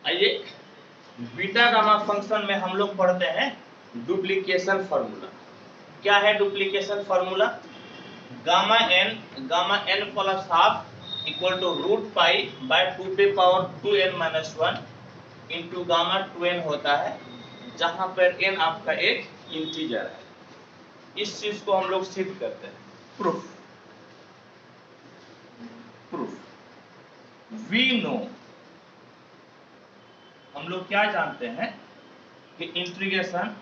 आइए beta gamma function में हम लोग पढ़ते हैं डुप्लीकेशन फार्मूला। क्या है duplication formula? Gamma n plus half equal to root pi by 2 पे power 2n minus 1 into gamma 2n होता है, जहां पर n आपका एक इंटीजर है। इस चीज को हम लोग सिद्ध करते हैं। प्रूफ वी नो, हम लोग क्या जानते हैं कि integration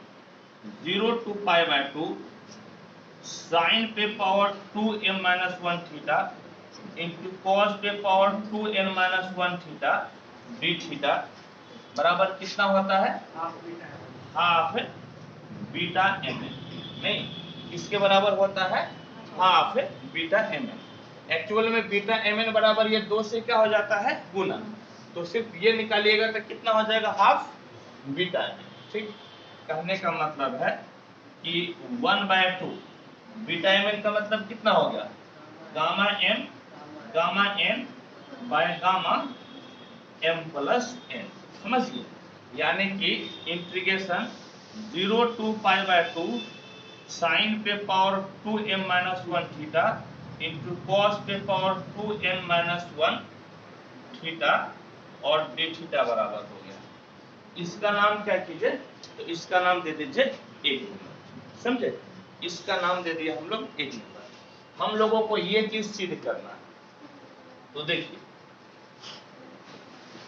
0 to pi by 2 sine पे power 2m minus 1 theta into cos पे power 2n minus 1 theta d theta बराबर कितना होता है? Half beta m n. नहीं, इसके बराबर होता है half beta m n. Actual में बीटा एम एन बराबर ये 2 से क्या हो जाता है? गुना। तो सिर्फ ये निकालिएगा तो कितना हो जाएगा? Half beta m n. ठीक, कहने का मतलब है कि 1/2 बीटा एम एन का मतलब कितना हो गया? Gamma n by gamma m plus n. समझिए, यानी कि integration 0 to pi by 2 sine पे power 2m minus 1 theta into cos पे पावर 2n माइनस 1 थीटा और डी थीटा बराबर हो गया। इसका नाम क्या कीजिए? तो इसका नाम दे दीजिए एक नंबर। समझे? इसका नाम दे दिया हम लोग एक नंबर। हम लोगों को ये चीज सिद्ध करना है। तो देखिए,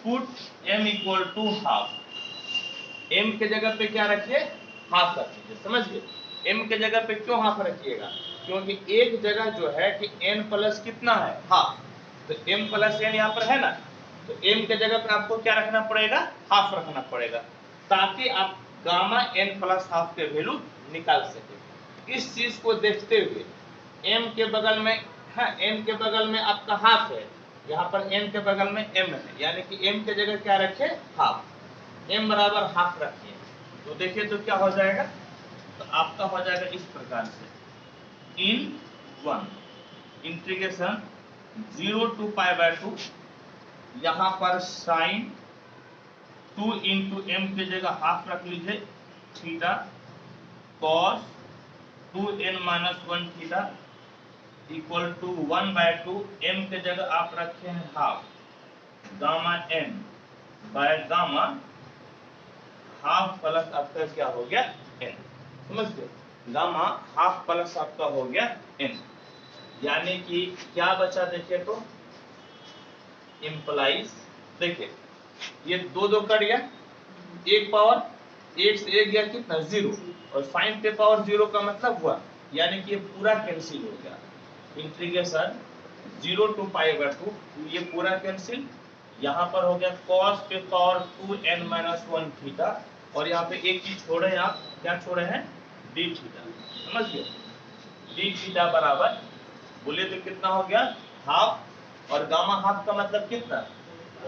put m equal to half. m के जगह पे क्या रखिए? हाफ रखिए। समझ गए? m के जगह पे क्यों हाफ रखिएगा? क्योंकि एक जगह जो है कि n प्लस कितना है? हाफ। तो m प्लस n यहाँ पर है ना, तो m के जगह पे आपको क्या रखना पड़ेगा? हाफ रखना पड़ेगा, ताकि आप गामा n प्लस हाफ के वैल्यू निकाल सके। इस चीज को देखते हुए m के बगल में है, m के बगल में आपका हाफ है, यहाँ पर n के बगल में m है, यानी कि m के जगह क्या रखे? हाफ। m बराबर हाफ रखिए। तो देखिए तो क्या हो जाएगा? तो आपका हो जाएगा इस प्रकार से, इन 1 इंटीग्रेशन 0 टू पाई बाय 2, यहाँ पर साइन 2 इंटू एम की जगह हाफ रख लीजिए theta, cos 2n minus 1 theta equal to 1/2 m के जगह आप रखे हैं half, gamma n by gamma half plus आपका क्या हो गया? n। समझ गए? गामा हाफ प्लस आपका हो गया n, यानी कि क्या बचा? देखिए तो इंप्लाइज, देखिए ये दो कट गया, एक पावर एक से एक गया कितना? 0, और साइन पे पावर 0 का मतलब हुआ, यानी कि ये पूरा कैंसिल हो गया। इंटीग्रेशन 0 टू पाई बाय 2, ये पूरा कैंसिल। यहाँ पर हो गया cos पे पावर 2n माइनस 1 थीटा, और यहाँ पे एक चीज छोड़े आप, क्या छोड़े हैं? D theta. समझ गए? डी थीटा बराबर बोले तो कितना हो गया? हाफ, और गामा हाफ का मतलब कितना?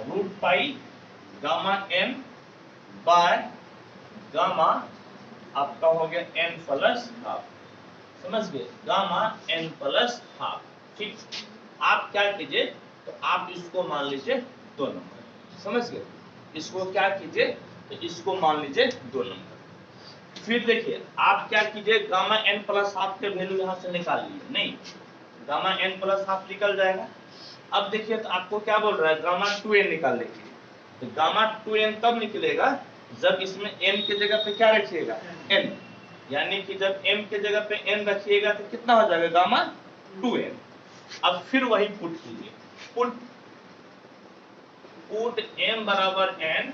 Root pi gamma m by gamma आपका हो गया n प्लस हाफ। समझ गए? Gamma n plus half. ठीक, आप क्या कीजिए? तो आप इसको मान लीजिए 2 नंबर। समझ गए? इसको क्या कीजिए? तो इसको मान लीजिए 2 नंबर। फिर देखिए आप क्या कीजिए? गामा n प्लस हाफ के वैल्यू यहाँ से निकाल लीजिए। नहीं, गामा n प्लस हाफ निकल जाएगा। अब देखिए तो आपको क्या बोल रहा है? गामा 2n निकालने के लिए। तो गामा 2n तब निकलेगा जब इसमें m के जगह पे क्या रखिएगा? n, यानी कि जब m के जगह पे n रखिएगा तो कितना हो जाएगा? Gamma 2n। अब फिर वही पुट कीजिए, पुट m बराबर n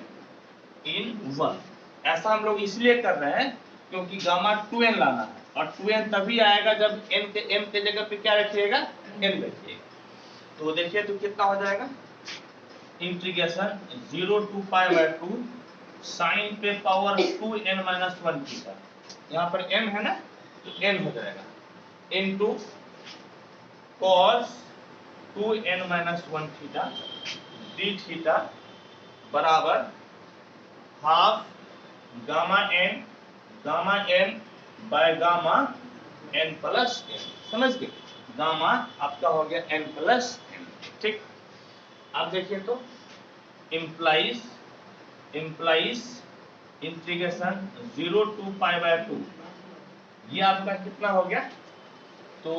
इन 1। ऐसा हम लोग इसलिए कर रहे हैं क्योंकि गामा 2n लाना है, और 2n तभी आएगा जब m के जगह पे क्या रखिएगा? n रखिएगा। तो देखिए तो कितना हो जाएगा? Integration 0 to pi by 2 sine पे पावर 2n माइनस 1 थीटा, यहाँ पर m है ना, तो n हो जाएगा, into cos 2n minus 1 theta d theta बराबर half gamma n by gamma n plus n। समझ गए? गामा आपका हो गया n प्लस n। ठीक, अब देखिए तो इंप्लाइज इम्प्लाइज इंटीग्रेशन 0 to π/2, ये आपका कितना हो गया? तो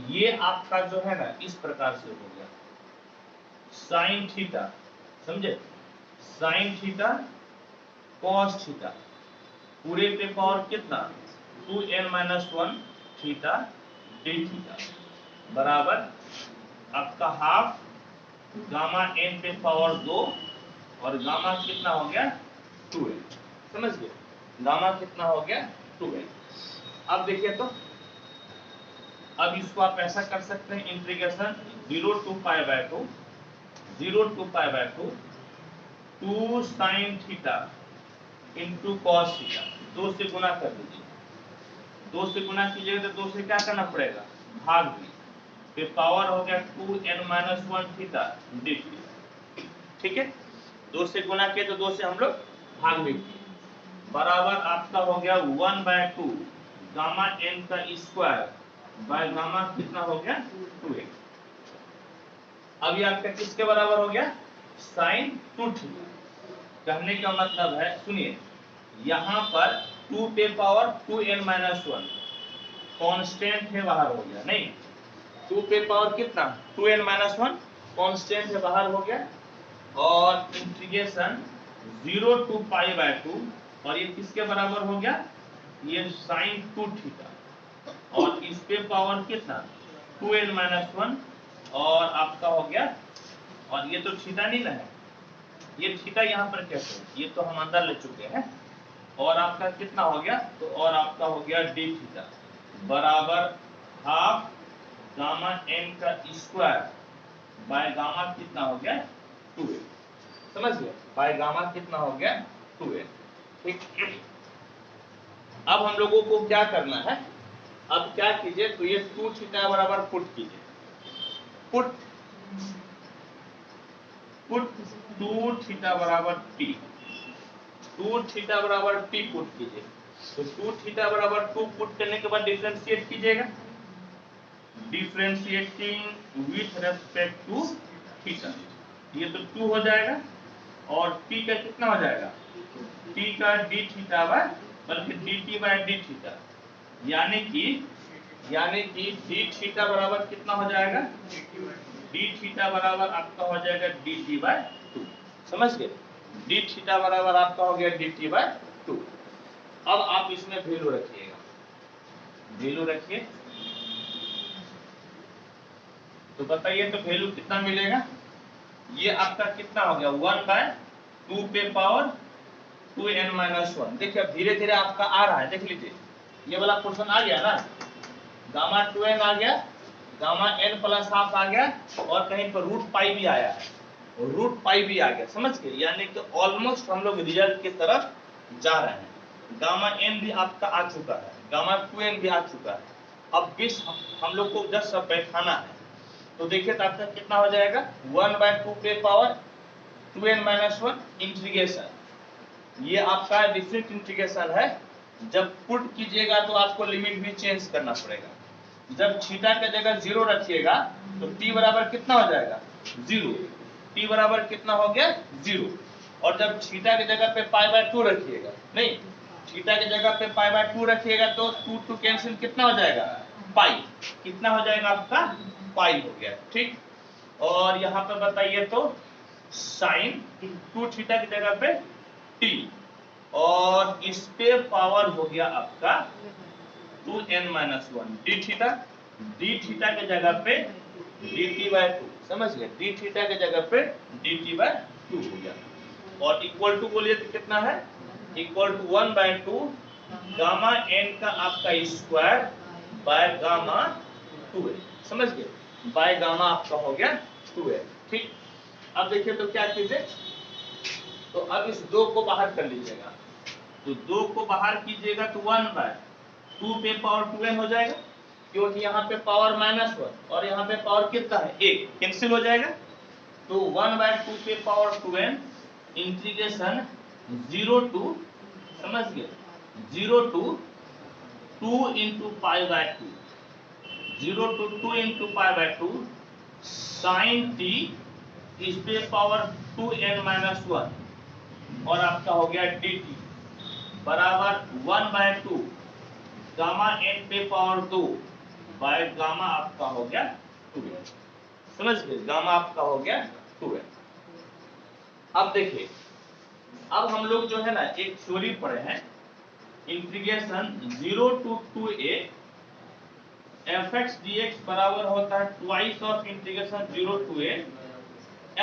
ये आपका जो है ना इस प्रकार से हो गया साइन थीटा, समझे? साइन थीटा कॉस थीटा पूरे पे पावर कितना 2n-1 थीटा डी थीटा बराबर आपका हाफ गामा n पे पावर 2 और गामा कितना हो गया 2n, समझ गए? गामा कितना हो गया 2n। अब देखिए तो अब इसको आप ऐसा कर सकते हैं integration 0 to π/2 2 sin theta into cos theta, 2 से गुना कर दीजिए, 2 से गुना कीजिएगा तो 2 से क्या करना पड़ेगा भाग दीजिए, फिर पावर हो गया 2n-1 थीटा डी थीटा, ठीक है? 2 से गुना किए तो 2 से हम लोग भाग भी किए बराबर आपका हो गया 1/2 गामा n का स्क्वायर बाय गामा कितना हो गया 2x। अब ये आपका किसके बराबर हो गया साइन 2 थीटा। कहने का मतलब है सुनिए यहाँ पर 2 पे पावर 2n-1 कांस्टेंट है बाहर हो गया, नहीं 2 पे पावर कितना 2n-1 कांस्टेंट है बाहर हो गया और इंटीग्रेशन 0 to π/2 और ये किसके बराबर हो गया ये साइन 2 थीटा और इस पे पावर कितना 2n-1 और आपका हो गया और ये तो थीटा नहीं ना है, ये थीटा यहाँ पर कैसे ये तो हम अंदर ले चुके हैं और आपका कितना हो गया तो और आपका हो गया डी थीटा बराबर हाफ गामा n का स्क्वायर बाय गामा कितना हो गया 2n, समझ गए? बाय गामा कितना हो गया 2n, ठीक। अब हम लोगों को क्या करना है, अब क्या कीजिए तो ये 2 थीटा बराबर पुट कीजिए, पुट 2 थीटा बराबर t, 2 थीटा बराबर t पुट कीजिए तो 2 थीटा बराबर 2 पुट करने के बाद डिफरेंशिएट कीजिएगा, differentiating with respect to theta, ये तो 2 हो जाएगा और t का कितना हो जाएगा t का d थीटा बाय बल्कि dt बाय d थीटा, यानी कि d थीटा बराबर कितना हो जाएगा d थीटा बराबर आपका हो जाएगा dt बाय 2, समझ गए? d थीटा बराबर आपका हो गया dt बाय 2। अब आप इसमें वैल्यू रखिएगा, वैल्यू रखिए तो बताइए तो वैल्यू कितना मिलेगा, ये आपका कितना हो गया 1/2 पे पावर 2n-1। देखिए अब धीरे धीरे आपका आ रहा है, देख लीजिए ये वाला पोर्शन आ गया ना, गामा 2n आ गया, गामा n प्लस हाफ आ गया और कहीं पर रूट पाई भी आया है, रूट पाई भी आ गया, समझ गए? यानी कि ऑलमोस्ट हम लोग रिजल्ट की तरफ जा रहे हैं। गामा n भी आपका आ चुका है, गामा 2n भी आ चुका है, अब बिस हम लोग को जस्ट सब बैठाना है तो देखिए तो आपका कितना हो जाएगा 1/2 पे पावर 2n-1 इंटीग्रेशन, ये आपका डिफरेंट इंटीग्रेशन है। जब पुट कीजिएगा तो आपको लिमिट भी चेंज करना पड़ेगा, जब थीटा के जगह 0 रखिएगा तो t बराबर कितना हो जाएगा 0, t बराबर कितना हो गया 0 और जब थीटा के जगह पे π/2 रखिएगा, नहीं थीटा के जगह पे π/2 रखिएगा तो 2 कैंसिल कितना हो जाएगा पाई, कितना हो जाएगा आपका पाई हो गया, ठीक। और यहाँ पे बताइए तो साइन 2 थीटा की जगह पे t और इस पे पावर हो गया आपका 2n-1 डी थीटा के जगह पे dt/2, समझ गए? डी थीटा के जगह पे dt/2 हो गया और इक्वल टू बोलिए तो कितना है इक्वल टू 1/2 गामा n का आपका स्क्वायर बाय गामा 2n, समझ गए? बाय गामा आपका हो गया 2n, ठीक। अब देखिए तो क्या कीजिए तो अब इस 2 को बाहर कर लीजिएगा, तो 2 को बाहर कीजिएगा तो 1/2 पे पावर 2n हो जाएगा, क्योंकि यहाँ पे पावर -1 और यहाँ पे पावर कितना है 1, कैंसिल हो जाएगा तो 1/2 पे पावर 2n इंटीग्रेशन 0 to, समझ गए 0 to 2 into π/2, 0 to 2 into π/2 sin t इस पे पावर 2n-1 और आपका हो गया dt बराबर 1/2 गामा n पे पावर 2 बाय गामा आपका हो गया 2n। समझ गए, गामा आपका हो गया 2n। अब देखिए, अब हम लोग जो है ना एक थ्योरी पढ़े हैं, integration 0 to 2a fx dx बराबर होता है twice of integration 0 to a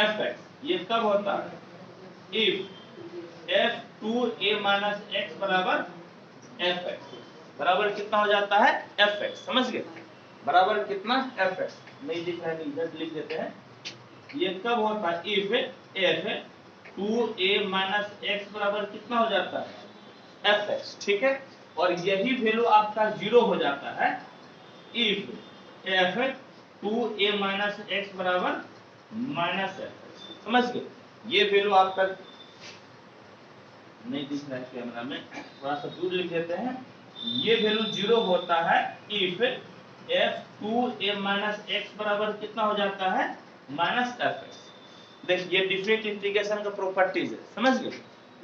fx। ये कब होता है? इफ f2a माइनस x बराबर fx बराबर कितना हो जाता है? fx। समझ गए, बराबर कितना? fx। नहीं लिख रहे हैं, इधर लिख देते हैं। ये कब होता है? इफ f2a माइनस x बराबर कितना हो जाता है? fx। ठीक है, और यही वैल्यू आपका 0 हो जाता है इफ f2a माइनस x बराबर माइनस fx। समझ गए, ये वैल्यू आपका नहीं दिख रहा है कैमरा में, थोड़ा सा दूर लिख देते हैं। ये वैल्यू 0 होता है इफ f2a माइनस x बराबर कितना हो जाता है? Minus fx। देखिए, ये डिफरेंट इंटीग्रेशन का प्रॉपर्टीज है। समझ गए,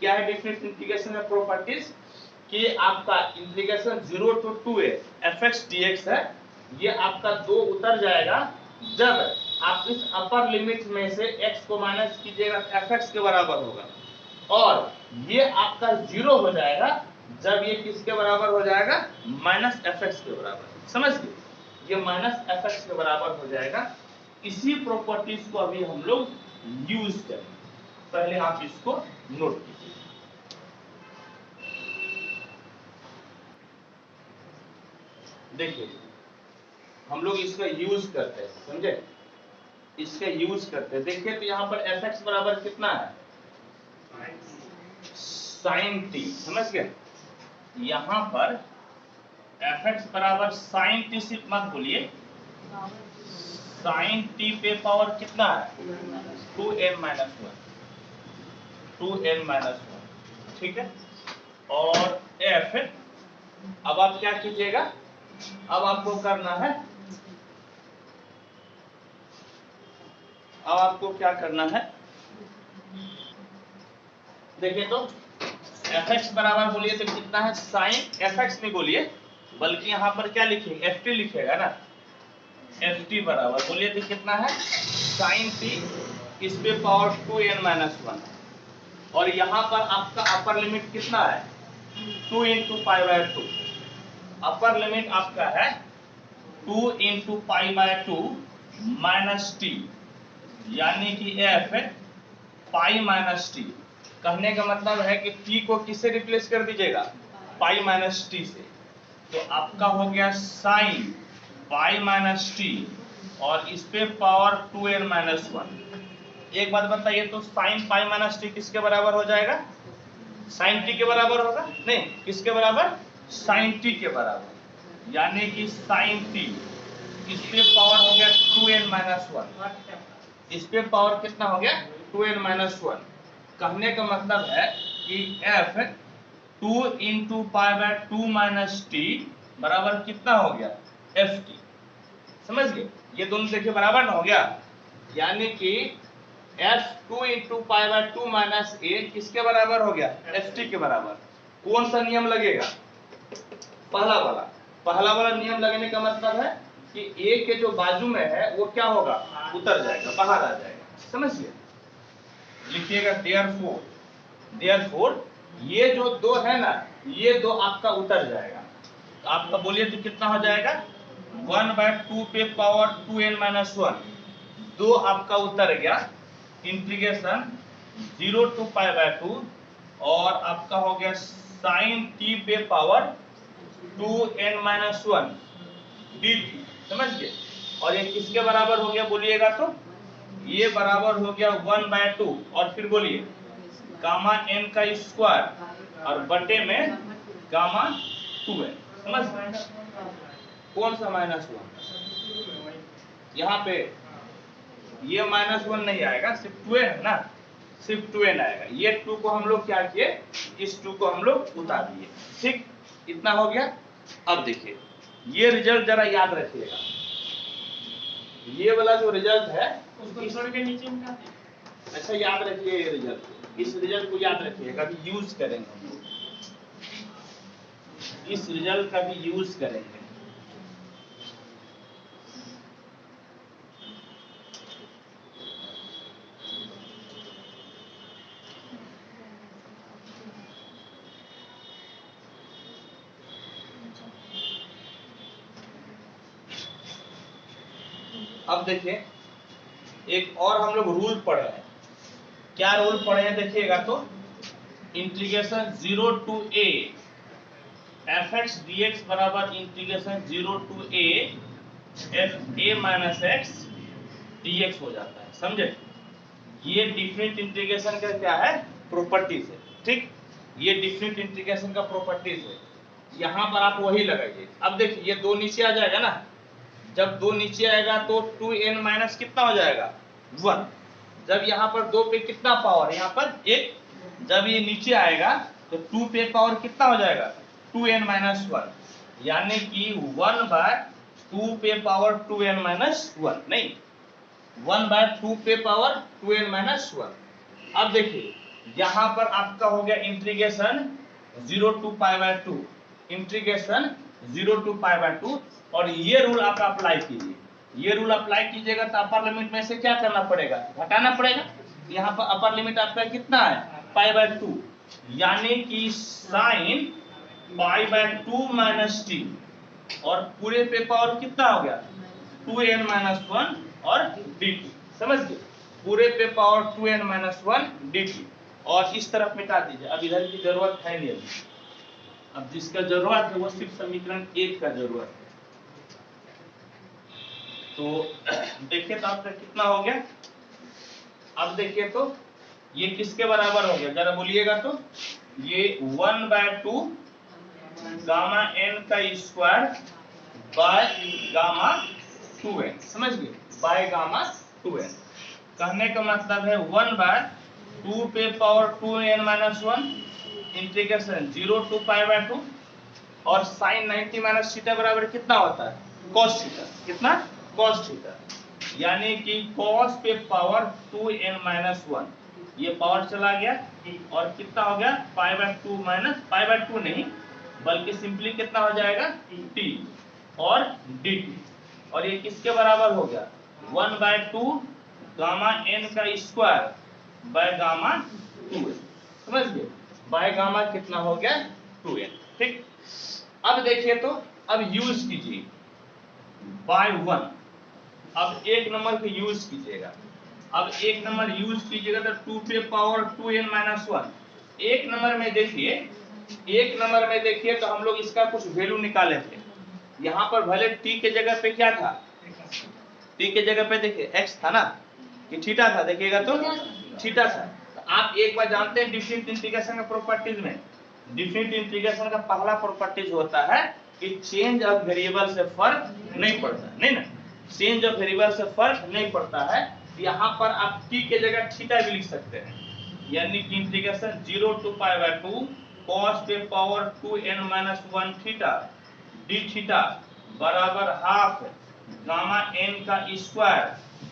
क्या है डिफरेंट इंटीग्रेशन का प्रॉपर्टीज? कि आपका integration 0 to 2a fx dx है, ये आपका 2 उतर जाएगा जब आप इस अपर लिमिट में से x को माइनस कीजिएगा fx के बराबर होगा, और ये आपका 0 हो जाएगा जब ये किसके बराबर हो जाएगा? माइनस fx के बराबर। समझ गए, ये माइनस fx के बराबर हो जाएगा। इसी प्रॉपर्टीज को अभी हम लोग यूज करेंगे, पहले आप इसको नोट कीजिए। देखिए, हम लोग इसका यूज करते हैं, समझे, इसका यूज करते हैं। देखिए, तो यहाँ पर fx बराबर कितना है? sin t। समझ गए, यहाँ पर fx बराबर sin t सिर्फ मत बोलिए, sin t पे पावर कितना है? 2n minus 1। ठीक है, और f, अब आप क्या कीजिएगा? अब आपको करना है, अब आपको क्या करना है? देखिए, तो fx बराबर बोलिए तो कितना है? sin fx नहीं बोलिए, बल्कि यहाँ पर क्या लिखेंगे? ft लिखेगा ना। ft बराबर बोलिए तो कितना है? sin t इस पे पावर 2n माइनस 1, और यहाँ पर आपका अपर लिमिट कितना है? 2 into π/2। अपर लिमिट आपका है 2 into π/2 माइनस t, यानी कि f पाई माइनस टी। कहने का मतलब है कि t को किससे रिप्लेस कर दीजिएगा? पाई माइनस टी से। तो आपका हो गया साइन पाई माइनस टी, और इस पे पावर 2n माइनस 1। एक बात बताइए, तो साइन पाई माइनस टी किसके बराबर हो जाएगा? साइन टी के बराबर होगा? नहीं, किसके बराबर? साइन टी के बराबर, यानी कि साइन टी इस पे पावर हो गया 2n माइनस 1। इस पे पावर कितना हो गया? 2n minus 1। कहने का मतलब है कि f 2 into π/2 माइनस टी बराबर कितना हो गया? ft। समझ गए, ये दोनों देखिए बराबर ना हो गया, यानी कि f 2 into π/2 माइनस a किसके बराबर हो गया? ft के बराबर। कौन सा नियम लगेगा? पहला वाला नियम लगने का मतलब है कि a के जो बाजू में है वो क्या होगा? उतर जाएगा, बाहर आ जाएगा। समझिए, लिखिएगा देयरफॉर ये जो दो है ना, ये दो आपका उतर जाएगा। तो आपका बोलिए तो कितना हो जाएगा? 1/2 पे पावर 2n माइनस 1, दो आपका उतर गया। इंटीग्रेशन 0 to π/2, और आपका हो गया साइन t पे पावर 2n माइनस 1 dt। समझ गए, और ये किसके बराबर हो गया बोलिएगा तो? ये बराबर हो गया 1/2, और फिर बोलिए गामा n का स्क्वायर और बटे में गामा 2n। समझ, कौन सा माइनस 1? यहाँ पे ये माइनस 1 नहीं आएगा, सिर्फ 2n है ना, सिर्फ 2n आएगा। ये 2 को हम लोग क्या किए? इस 2 को हम लोग उतार दिए। ठीक, इतना हो गया। अब देखिए, ये रिजल्ट जरा याद रखिएगा, ये वाला जो रिजल्ट है उसको छोड़ के नीचे उठा दे। ऐसा याद रखिए ये रिजल्ट। इस रिजल्ट को याद रखिएगा, कभी यूज करेंगे हम लोग, इस रिजल्ट का भी यूज करेंगे। अब देखिए एक और हम लोग रूल पढ़े हैं। क्या रूल पढ़े हैं देखिएगा तो, integration 0 to a fx dx बराबर integration 0 to a f a minus x dx हो जाता है, समझे। ये डिफरेंट इंटीग्रेशन का क्या है, प्रॉपर्टीज है, ठीक। ये डिफरेंट इंटीग्रेशन का प्रॉपर्टीज है। यहाँ पर आप वही लगाइए। अब देखिए ये 2 नीचे आ जाएगा ना, जब 2 नीचे आएगा तो 2n माइनस कितना हो जाएगा 1। जब यहाँ पर 2 पे कितना पावर, यहाँ पर 1, जब ये नीचे आएगा तो 2 पे पावर कितना हो जाएगा 2n माइनस 1, यानी कि 1/2 पे पावर 2n माइनस 1, नहीं 1/2 पे पावर 2n माइनस 1। अब देखिए यहाँ पर आपका हो गया इंटीग्रेशन 0 टू π/2, इंटीग्रेशन 0 टू π/2, और ये रूल आप अप्लाई कीजिए। ये रूल अप्लाई कीजिएगा तो अपर लिमिट में से क्या करना पड़ेगा, घटाना पड़ेगा। यहाँ पर अपर लिमिट आपका कितना है π/2, यानी कि साइन π/2 माइनस t, और पूरे पे पावर कितना हो गया 2n माइनस 1 और dt, समझ गए। पूरे पे पावर 2n माइनस 1 dt, और इस तरफ मिटा दीजिए। अब इधर की जरूरत है नहीं अभी, अब जिसका जरूरत है वो सिर्फ समीकरण 1 का जरूरत है। तो देखिए तो आपका कितना हो गया। अब देखिए तो ये किसके बराबर हो गया, जरा बोलिएगा तो, ये 1/2 गामा n का स्क्वायर बाय गामा 2n, समझ गए, बाय गामा 2n। कहने का मतलब है 1/2 पे power 2n minus 1 integration 0 to π/2, और साइन 90 माइनस थीटा बराबर कितना होता है cos थीटा, कितना cos थीटा, यानी कि cos पे पावर 2n माइनस 1, ये पावर चला गया और कितना हो गया π/2 माइनस π/2 नहीं बल्कि सिंपली कितना हो जाएगा t और dt, और ये किसके बराबर हो गया 1/2 गामा n का स्क्वायर बाय गामा 2n, समझ गए, बाय गामा कितना हो गया 2n, ठीक। अब देखिए तो अब यूज कीजिए बाय 1, अब 1 नंबर को यूज कीजिएगा। अब 1 नंबर यूज कीजिएगा तो 2 पे पावर 2n माइनस 1। 1 नंबर में देखिए, 1 नंबर में देखिए तो हम लोग इसका कुछ वैल्यू निकाले थे। यहाँ पर भले t के जगह पे क्या था, t के जगह पे देखिए x था ना, कि थीटा था, देखिएगा तो थीटा था। तो आप एक बार जानते हैं डिफरेंट इंटीग्रेशन का प्रॉपर्टीज में, डिफरेंट इंटीग्रेशन का पहला प्रॉपर्टीज होता है कि चेंज ऑफ वेरिएबल से फर्क नहीं पड़ता, नहीं ना, चेंज ऑफ वेरिएबल से फर्क नहीं पड़ता है। यहाँ पर आप t के जगह थीटा भी लिख सकते हैं, यानी कि इंटीग्रेशन 0 टू π/2 cos पे power 2n minus 1 theta d theta बराबर हाफ गामा n का स्क्वायर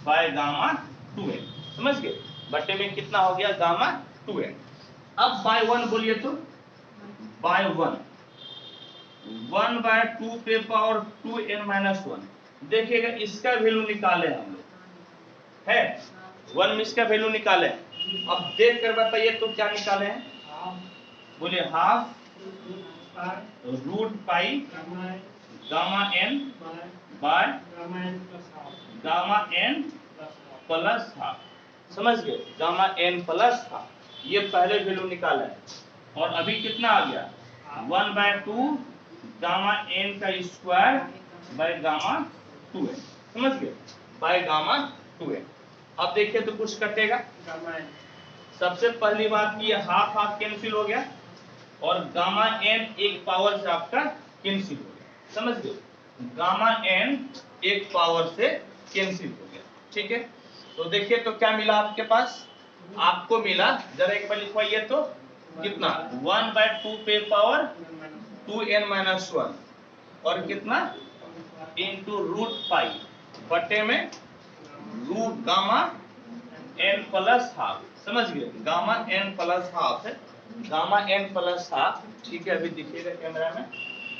बाय गामा 2n, समझ गए, बटे में कितना हो गया गामा 2n। अब बाय 1 बोलिए तो, बाय 1 1/2 पे पावर 2n माइनस 1, देखिएगा इसका वैल्यू निकाले हम लोग, है 1 में इसका वैल्यू निकाले। अब देख कर बताइए तो क्या निकाले हैं, बोले half root pi gamma n by gamma n plus half, समझ गए, गामा n प्लस हाफ, ये पहले वैल्यू निकाला है। और अभी कितना आ गया 1/2 गामा n का स्क्वायर बाय गामा 2n, समझ गए, बाय गामा 2n। अब देखिए तो कुछ कटेगा, सबसे पहली बात ये हाफ हाफ कैंसिल हो गया और गामा n एक पावर से आपका कैंसिल हो गया, समझ गए, गामा n एक पावर से कैंसिल हो गया, ठीक है। तो देखिए तो क्या मिला आपके पास, आपको मिला, जरा एक बार लिखवाइए तो, कितना 1/2 पे पावर 2n माइनस 1 और कितना इंटू रूट पाई बटे में root gamma n plus half, समझ गए, गामा n प्लस हाफ है, गामा n प्लस हाफ, ठीक है, अभी दिखिएगा कैमरा में,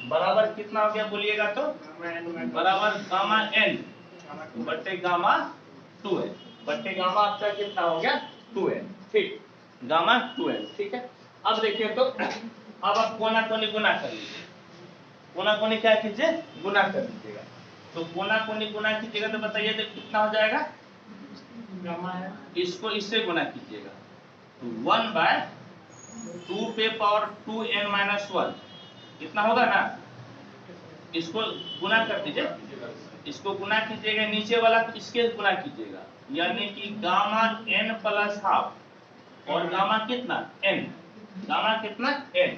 बराबर कितना हो गया बोलिएगा तो, बराबर गामा n बट्टे गामा 2n, बट्टे गामा आपका कितना हो गया 2n, ठीक, गामा 2n, ठीक है। अब देखिए तो अब आप कोना कोनी गुना कर लीजिए, कोना कोनी क्या कीजिए, गुना कर लीजिएगा, तो कोना कोनी गुना कीजिएगा तो बताइए तो कितना हो जाएगा, गामा है, इसको इससे गुना कीजिएगा, तो 1/2 पे पावर 2n माइनस 1 कितना होगा ना, इसको गुना कर दीजिए, इसको गुना कीजिएगा, नीचे वाला इसके गुना कीजिएगा, यानी कि गामा n प्लस हाफ और गामा कितना n, गामा कितना n,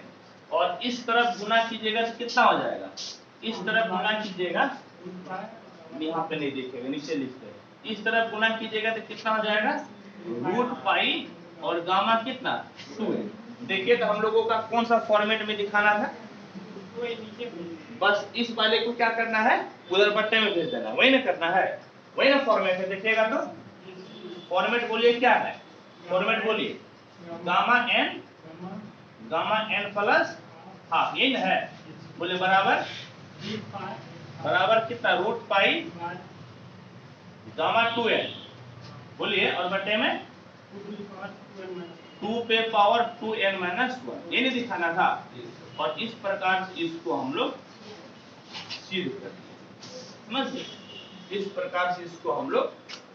और इस तरफ गुना कीजिएगा तो कितना हो जाएगा, इस तरफ गुना कीजिएगा, यहाँ पे नहीं देखेगा, नीचे लिखते हैं, इस तरफ गुना कीजिएगा तो कितना हो जाएगा रूट पाई और गामा कितना 2n। देखिए तो हम लोगों का कौन सा फॉर्मेट में दिखाना था, बस इस वाले को क्या करना है, उधर बट्टे में भेज देना, वही ना करना है, वही ना फॉर्मेट है, देखिएगा तो फॉर्मेट बोलिए क्या है, फॉर्मेट बोलिए गामा n प्लस हाफ, यही ना है, बोले बराबर, बराबर कितना रूट पाई गामा 2n, बोलिए, और बट्टे में 2 पे पावर 2n माइनस 1, ये नहीं दिखाना था, और इस प्रकार से इसको हम लोग सिद्ध कर दिए, समझ गए, इस प्रकार से इसको हम लोग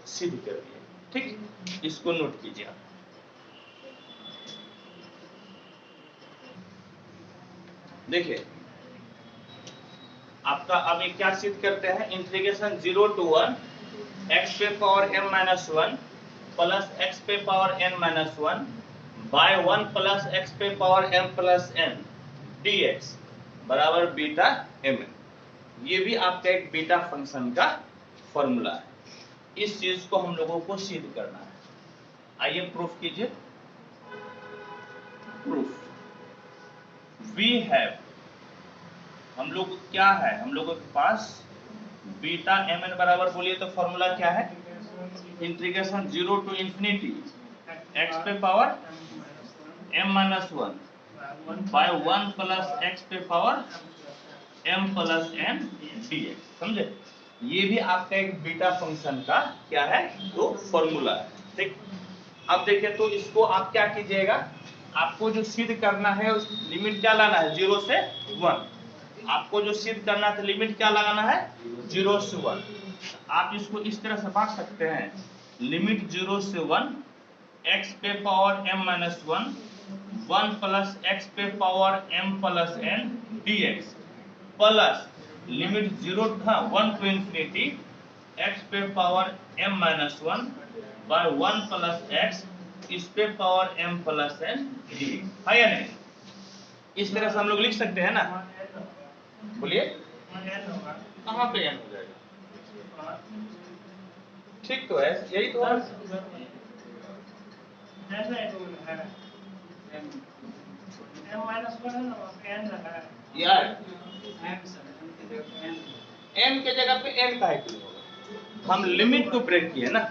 सिद्ध कर दिए, ठीक, इसको नोट कीजिए आप। देखिए आपका अब ये क्या सिद्ध करते हैं, इंटीग्रेशन 0 to 1 x पे power m minus 1 plus x पे power n minus 1 by 1 plus x पे power m plus n dx बराबर बीटा mn, ये भी आपका एक बीटा फंक्शन का फॉर्मूला है, इस चीज को हम लोगों को सिद्ध करना है, आइए प्रूफ कीजिए, प्रूफ, वी हैव, हम लोग क्या है, हम लोगों के पास बीटा mn बराबर, बोलिए तो फॉर्मूला क्या है, इंटीग्रेशन 0 to इंफिनिटी x पे power m minus 1 by 1 plus x पे power m plus n dx, समझे, ये भी आपका एक बीटा फंक्शन का क्या है, तो फॉर्मूला है, ठीक। अब देखिए तो इसको आप क्या कीजिएगा, आपको जो सिद्ध करना है उस लिमिट क्या लाना है 0 से 1, आपको जो सिद्ध करना है लिमिट क्या लगाना है 0 से 1, आप इसको इस तरह से बांट सकते हैं, लिमिट 0 से 1 x पे power m minus 1 plus x पे power m plus n dx plus limit 1 to infinity x पे power m minus 1 by 1 plus x इस पे power m plus n dx, है या नहीं, इस तरह से हम लोग लिख सकते हैं ना, बोलिए कहाँ पे n हो जाएगा, ठीक तो है, यही तो है, यार n के जगह पे n का है क्यों होगा, हम लिमिट को ब्रेक किए ना,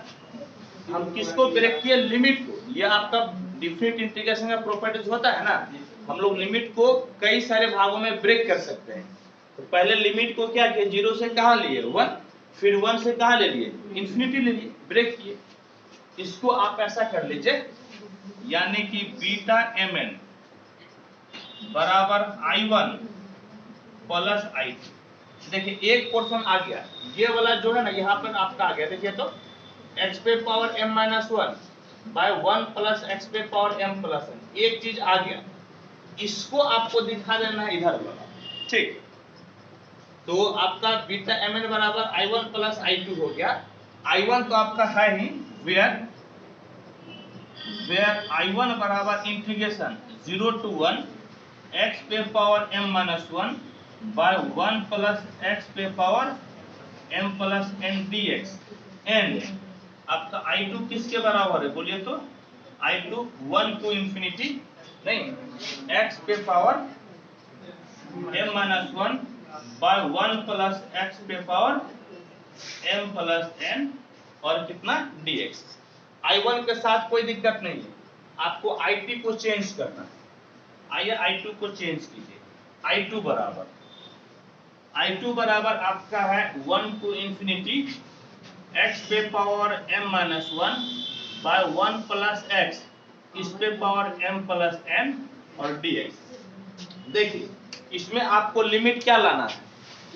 हम किसको ब्रेक किए, लिमिट को, ये आपका डिफरेंट इंटीग्रेशन का प्रॉपर्टीज होता है ना, हम लोग लिमिट को कई सारे भागों में ब्रेक कर सकते हैं, तो पहले लिमिट को क्या किए, 0 से कहाँ लिए 1, फिर 1 से कहाँ ले लिए इंफिनिटी ले लिए, ब्रेक किए, इसको आप ऐसा कर लीजिए, यानी कि बीटा mn बराबर I1 प्लस I2, देखिए एक पोर्शन आ गया, ये वाला जो है ना यहाँ पर आपका आ गया, देखिए तो x पे power m minus 1 by 1 plus x पे पावर m प्लस n, एक चीज आ गया, इसको आपको दिखा देना है इधर वाला, ठीक, तो आपका बीटा mn बराबर I1 प्लस I2 हो गया, I1 तो आपका है ही, वेयर I1 बराबर इंटीग्रेशन 0 to 1 x पे power m minus 1 by 1 plus x पे power m plus n dx, and आपका I2 किसके बराबर है, बोलिए तो I2 1 to इंफिनिटी नहीं, x पे power m minus 1 by 1 plus x पे पावर m प्लस n और कितना dx, I1 के साथ कोई दिक्कत नहीं है, आपको I2 को चेंज करना है। आइए I2 को चेंज कीजिए। I2 बराबर आपका है 1 to infinity x पे power m minus 1 by 1 plus x इस पे पावर m प्लस n और dx। देखिए इसमें आपको लिमिट क्या लाना है,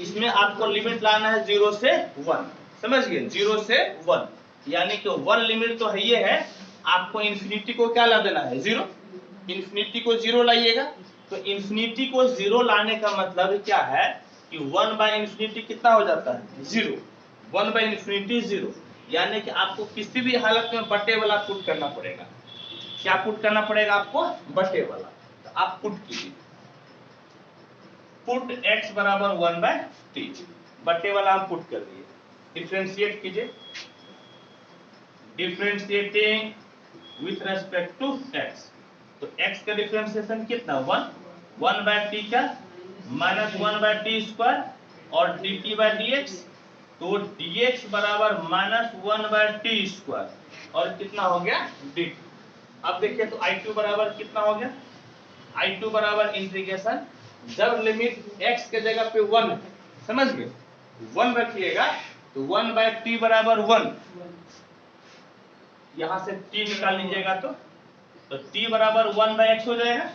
इसमें आपको लिमिट लाना है 0 से 1, समझ गए, 0 से 1, यानी कि 1 लिमिट तो है, ये है, आपको इन्फिनिटी को क्या ला देना है 0, इन्फिनिटी को 0 लाइएगा। तो इन्फिनिटी को 0 लाने का मतलब क्या है कि 1 बाय इन्फिनिटी कितना हो जाता है 0, 1 बाय इन्फिनिटी 0, यानी कि आपको किसी भी हालत में बटे वाला पुट करना पड़ेगा। क्या पुट करना पड़ेगा आपको, बटे वाला। तो आप पुट कीजिए, पुट x बराबर 1 बाय t, बटे वाला हम पुट कर दिए। डिफरेंशिएट कीजिए, differentiating with respect to x, तो x का डिफरेंशिएशन कितना 1 बाय t का माइनस 1 बाय टी स्क्वायर और dt बाय dx, तो dx बराबर माइनस 1 बाय टी स्क्वायर और कितना हो गया dt। अब देखिए तो I2 बराबर कितना हो गया, I2 बराबर इंटीग्रेशन, जब लिमिट x के जगह पे 1 समझ गए 1 रखिएगा तो 1 बाय टी बराबर 1, यहां से t निकाल लीजिएगा तो t बराबर 1 बाय x हो जाएगा।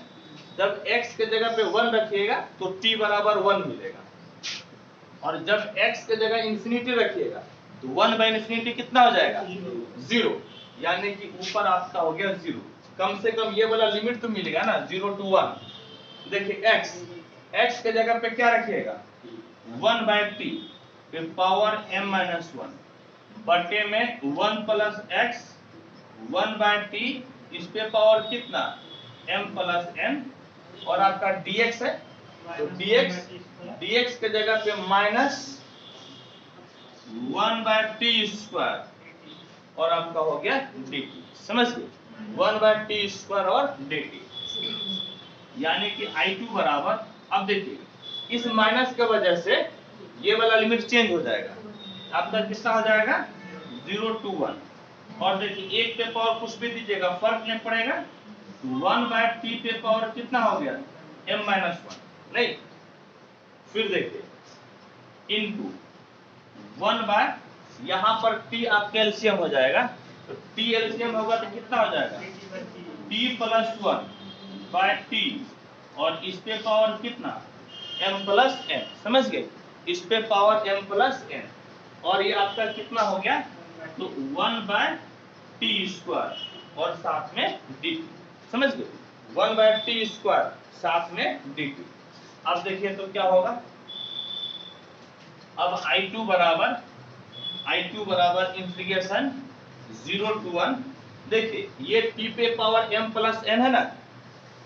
जब x के जगह पे 1 रखिएगा तो t बराबर 1 मिलेगा, और जब x के जगह इंफिनिटी रखिएगा तो 1 बाय इंफिनिटी कितना हो जाएगा 0, यानी कि ऊपर आपका हो गया 0। कम से कम ये वाला लिमिट तो मिलेगा ना 0 to 1। देखिए x के जगह पे क्या रखिएगा 1 बाय टी पे पावर m माइनस 1 बटे में 1 प्लस x 1 बाय टी इस पे पावर कितना m प्लस n, और आपका dx है तो dx के जगह पे माइनस 1 बाय टी स्क्वायर और आपका हो गया dt, समझ गए 1 बाय टी स्क्वायर और dt, यानी कि I2 बराबर, अब देखिए इस माइनस के वजह से ये वाला लिमिट चेंज हो जाएगा, आपका कितना हो जाएगा 0 to 1, और देखिए एक पे पावर कुछ भी दीजिएगा फर्क नहीं पड़ेगा, 1 बाय टी पे पावर कितना हो गया m माइनस 1, नहीं फिर देखिए इनटू 1 बाय, यहाँ पर t आपका एलसीएम हो जाएगा, तो t एलसीएम होगा तो कितना हो जाएगा t प्लस 1 बाय टी और इस पे पावर कितना m प्लस n, समझ गए, इस पे पावर m प्लस n, और ये आपका कितना हो गया तो 1 बाय टी स्क्वायर और साथ में dt, समझ गए 1 बाय टी स्क्वायर साथ में dt। अब देखिए तो क्या होगा, अब I2 बराबर इंटीग्रेशन 0 to 1, देखिए ये t पे पावर m प्लस n है ना,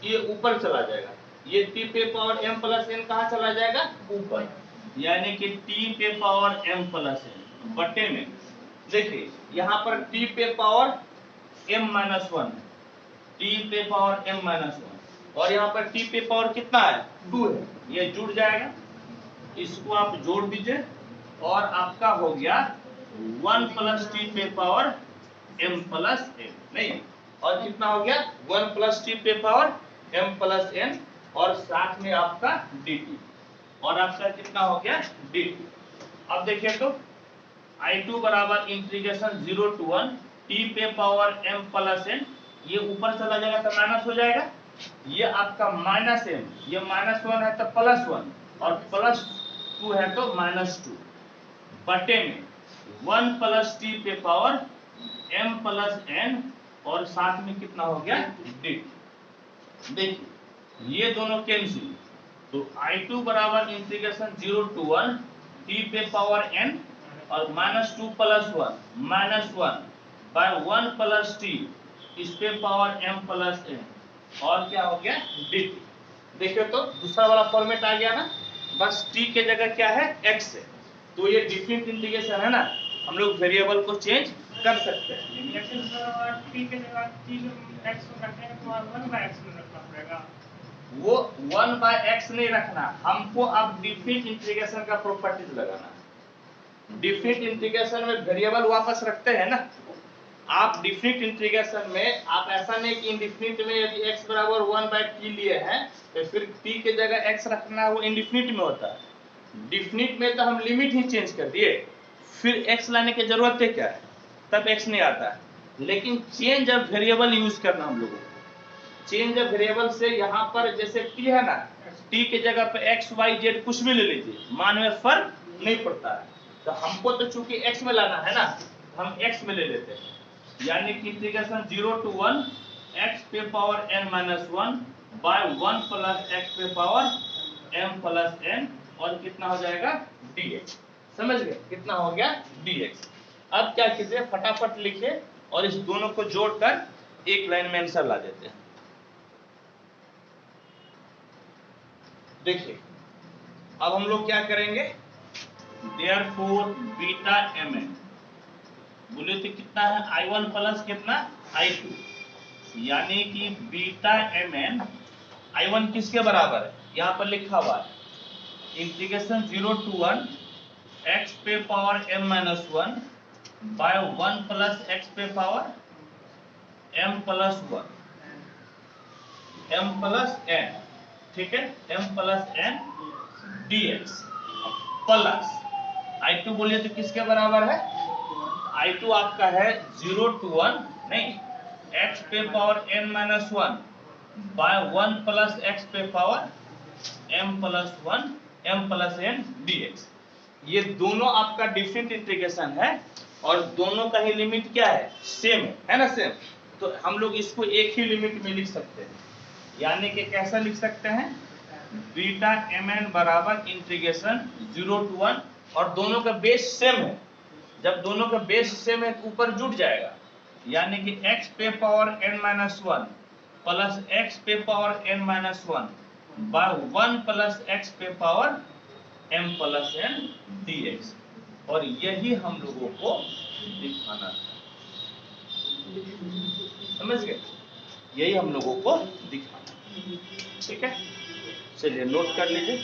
ये ऊपर चला जाएगा, ये t पे पावर m प्लस n कहाँ चला जाएगा ऊपर, यानी कि t पे पावर m प्लस n बटे में, देखिए यहाँ पर t पे पावर m माइनस 1, t पे पावर m माइनस 1, और यहाँ पर t पे पावर कितना है 2 है, ये जुड़ जाएगा, इसको आप जोड़ दीजिए और आपका हो गया 1 प्लस टी पे पावर m प्लस n, नहीं, और कितना हो गया 1 प्लस टी पे पावर m प्लस n और साथ में आपका dt, और आपका कितना हो गया dt। अब देखिए तो I2 बराबर इंटीग्रेशन 0 to 1 t पे पावर m प्लस n, ये ऊपर चला जाएगा तो माइनस हो जाएगा, ये आपका माइनस m, ये माइनस 1 है तो प्लस 1 और प्लस 2 है तो माइनस 2 बटे में 1 प्लस टी पे पावर m प्लस n और साथ में कितना हो गया dt। देखिए ये दोनों कैंसिल, तो I2 बराबर इंटीग्रेशन 0 to 1 t पे पावर n और minus 2 plus 1 minus 1 by 1 plus t इस पे पावर m प्लस n और क्या हो गया dt। देखिए तो दूसरा वाला फॉर्मेट आ गया ना, बस t के जगह क्या है x है, तो ये डिफरेंट इंटीग्रेशन है ना, हम लोग वेरिएबल को चेंज कर सकते हैं। t के जगह t x को रखने तो 1 बाय x में रखना पड़ेगा, वो 1 बाय x नहीं रखना, हमको अब डिफरेंट इंटीग्रेशन का प्रॉपर्टीज लगाना है। डिफरेंट इंटीग्रेशन में वेरिएबल वापस रखते हैं ना, आप डिफिनिट इंटीग्रेशन में आप ऐसा नहीं कि इंडिफिनिट में यदि x बराबर 1/t लिए हैं तो फिर t के जगह x रखना है, वो इंडिफिनिट में होता है। डिफिनिट में तो हम लिमिट ही चेंज कर दिए, फिर x लाने की जरूरत है क्या है, तब x नहीं आता है। लेकिन चेंज ऑफ वेरिएबल यूज करना हम लोगों को, चेंज ऑफ वेरिएबल से यहाँ पर जैसे t है ना, t के जगह पे x y z कुछ भी ले लीजिए, मान में फर्क नहीं पड़ता है। तो हमको तो चूंकि x में लाना है ना, हम x में ले लेते हैं, यानी कि इंटीग्रेशन 0 to 1 x पे power n minus 1 by 1 plus x पे पावर m प्लस n, और कितना हो जाएगा dx। समझ गए कितना हो गया dx। अब क्या कीजिए, फटाफट लिखिए और इस दोनों को जोड़कर एक लाइन में आंसर ला देते हैं। देखिए अब हम लोग क्या करेंगे, देयरफॉर बीटा mn बोले तो कितना है I1 प्लस कितना I2, यानी कि बीटा mn I1 किसके बराबर है, यहाँ पर लिखा हुआ है इंटीग्रेशन 0 to 1 x पे power m minus 1 by 1 plus x पे power m plus 1 m plus n, ठीक है, m plus n dx plus I2 बोलिए तो किसके बराबर है, I2 आपका है 0 to 1 नहीं x पे power n minus 1 by 1 plus x पे power m plus 1 m plus n dx। ये दोनों आपका डिफरेंट इंटीग्रेशन है और दोनों का ही लिमिट क्या है, सेम है ना, सेम। तो हम लोग इसको एक ही लिमिट में लिख सकते हैं, यानी कि कैसा लिख सकते हैं, बीटा mn बराबर इंटीग्रेशन 0 to 1, और दोनों का बेस सेम है। जब दोनों का बेस सेम है ऊपर जुड़ जाएगा, यानी कि x पे power n minus 1 plus x पे power n minus 1 by 1 plus x पे power m plus n dx। और यही हम लोगों को दिखाना था, समझ गए, यही हम लोगों को दिखाना, ठीक है। चलिए नोट कर लीजिए।